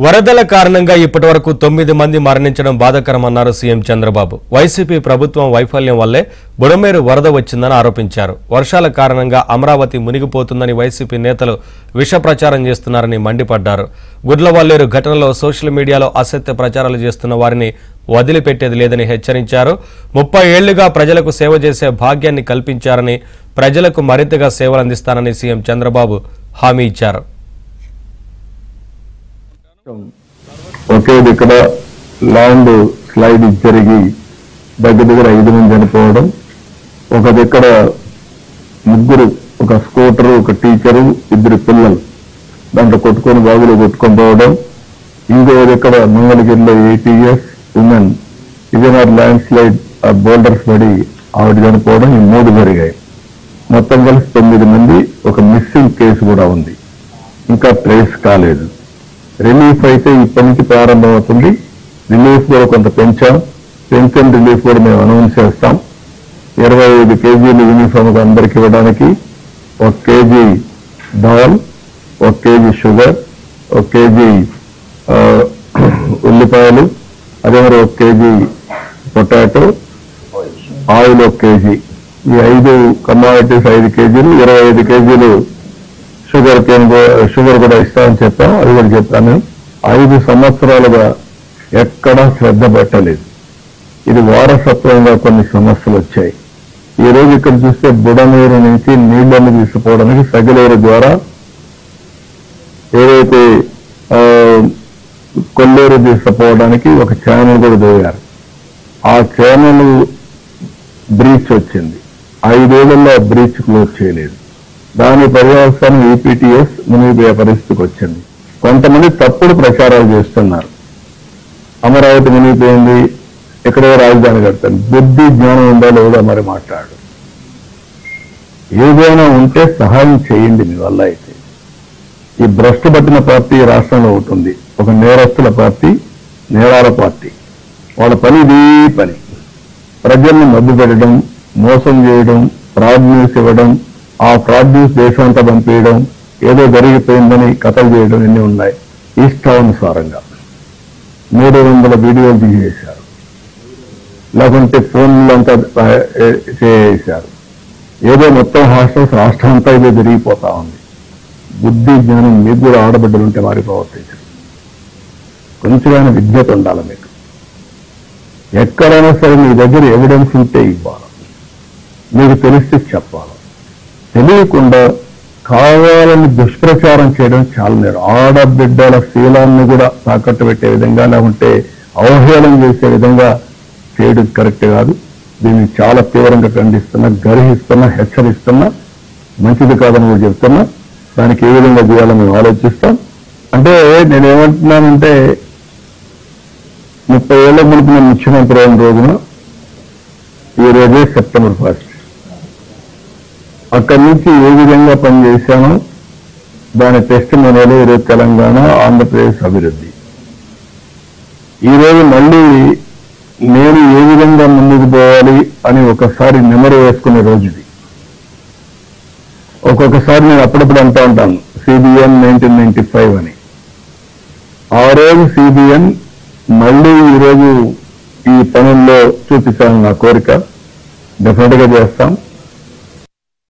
వరదల కారణంగా ఇప్పటివరకు 9 మంది మరణించడం బాధాకరమన్నారు సీఎం చంద్రబాబు. వైసీపీ ప్రభుత్వం వైఫల్యం వల్లే బుడమేరు వరద వచ్చిందని ఆరోపించారు. వర్షాల కారణంగా అమరావతి మునిగిపోతుందని వైసీపీ నేతలు విష ప్రచారం చేస్తున్నారని మండిపడ్డారు. గుడ్లవల్లేరు ఘటనలో సోషల్ మీడియాలో అసత్య ప్రచారాలు చేస్తున్న వారిని వదిలిపెట్టేది లేదని హెచ్చరించారు. 30 ఏళ్లుగా ప్రజలకు సేవ చేసే భాగ్యాన్ని కల్పించారని, ప్రజలకు మరింతగా సేవలు అందిస్తానని సీఎం చంద్రబాబు హామీ ఇచ్చారు. ఒకే దిక్కడ ల్యాండ్ స్లైడ్ జరిగి దగ్గర 5 మంది చనిపోవడం, ఒక దిక్కడ ముగ్గురు, ఒక స్కూటరు, ఒక టీచరు, 2 పిల్లలు దాంట్లో కొట్టుకొని బాగులు కొట్టుకొని పోవడం, ఇంకో దిక్కడ మంగళగిరిలో 80 years women Vijayanagar land slide boulders పడి ఆవిడ చనిపోవడం, ఈ 3 జరిగాయి. మొత్తం కలిసి 9 మంది. ఒక మిస్సింగ్ కేసు కూడా ఉంది, ఇంకా ట్రేస్ కాలేదు. రిలీఫ్ అయితే ఇప్పటి నుంచి ప్రారంభమవుతుంది. రిలీఫ్ కూడా కొంత పెంచాం. పెన్షన్ రిలీఫ్ కూడా మేము అనౌన్స్ చేస్తాం. 25 కేజీలు యూనిఫామ్ అందరికి ఇవ్వడానికి, 1 KG dal, 1 KG sugar, 1 KG ఉల్లిపాయలు, అదే మరి 1 కేజీ పొటాటో, ఆయిల్ 1 కేజీ, ఈ 5 కమాడిటీస్ 5 కేజీలు, 25 కేజీలు షుగర్ కూడా ఇస్తామని చెప్పాం. అది కూడా చెప్పాను. 5 సంవత్సరాలుగా ఎక్కడా శ్రద్ధ పెట్టలేదు. ఇది వారసత్వంగా కొన్ని సమస్యలు వచ్చాయి. ఈ రోజు ఇక్కడ చూస్తే బుడమేరు నుంచి నీళ్లను తీసుకుపోవడానికి సగిలేరు ద్వారా ఏదైతే కొల్లేరు తీసుకుపోవడానికి ఒక ఛానల్ కూడా దోగారు. ఆ ఛానల్ బ్రీచ్ వచ్చింది. 5 ఏళ్లలో ఆ బ్రీచ్ క్లోజ్ చేయలేదు. దాని పర్యవసానం ఈపీటీఎస్ మునిగిపోయే పరిస్థితికి వచ్చింది. కొంతమంది తప్పుడు ప్రచారాలు చేస్తున్నారు. అమరావతి మునిగిపోయింది, ఎక్కడో రాజధాని కడతాను. బుద్ధి జ్ఞానం ఉందా లేదా మరి మాట్లాడు. ఏదైనా ఉంటే సహాయం చేయండి మీ వల్ల. అయితే ఈ భ్రష్టు పట్టిన పార్టీ రాష్ట్రంలో ఉంటుంది, ఒక నేరస్తుల పార్టీ, నేరాల పార్టీ. వాళ్ళ పని ఇదే పని. ప్రజల్ని మభ్య పెట్టడం, మోసం చేయడం, ఫ్రాడ్ న్యూస్ ఇవ్వడం, ఆ ఫ్రాడ్ న్యూస్ దేశం అంతా పంపేయడం, ఏదో జరిగిపోయిందని కథలు చేయడం, ఇన్ని ఉన్నాయి. ఇష్టానుసారంగా 300 వీడియోలు తీసేశారు, లేకుంటే ఫోన్లంతా చేశారు. ఏదో మొత్తం హాస్టల్స్ రాష్ట్రం అంతా ఇదే జరిగిపోతా ఉంది. బుద్ధి జ్ఞానం మీకు కూడా ఆడబిడ్డలుంటే మారి ప్రవర్తించరు. కొంచెమైనా విద్యత ఉండాలి మీకు. ఎక్కడైనా సరే మీ దగ్గర ఎవిడెన్స్ ఉంటే ఇవ్వాలి, మీకు తెలిస్తే చెప్పాలి. తెలియకుండా కావాలని దుష్ప్రచారం చేయడం చాలా నేరం. ఆడబిడ్డల శీలాన్ని కూడా తాకట్టు పెట్టే విధంగా, లేకుంటే అవహేళన చేసే విధంగా చేయడం కరెక్ట్ కాదు. దీన్ని చాలా తీవ్రంగా ఖండిస్తున్నా, గర్హిస్తున్నా, హెచ్చరిస్తున్నా. మంచిది కాదని కూడా చెప్తున్నా. దానికి ఏ విధంగా చేయాలో మేము ఆలోచిస్తాం. అంటే నేనేమంటున్నానంటే 30 ఏళ్ల మునుపు నేను ముఖ్యమంత్రి అయిన రోజున ఈ రోజే సెప్టెంబర్ 1 అక్కడి నుంచి ఏ విధంగా పనిచేశానో దాని టెస్టిమోనియల్ ఈరోజు తెలంగాణ, ఆంధ్రప్రదేశ్ అభివృద్ధి. ఈరోజు మళ్ళీ నేను ఏ విధంగా ముందుకు పోవాలి అని ఒకసారి నెమరు వేసుకునే రోజు ఇది. ఒక్కొక్కసారి నేను అప్పుడప్పుడు అంటూ ఉంటాను CBN 1995 అని. ఆ రోజు CBN మళ్ళీ ఈరోజు ఈ పనుల్లో చూపించాలని నా కోరిక. డెఫినెట్గా చేస్తాం.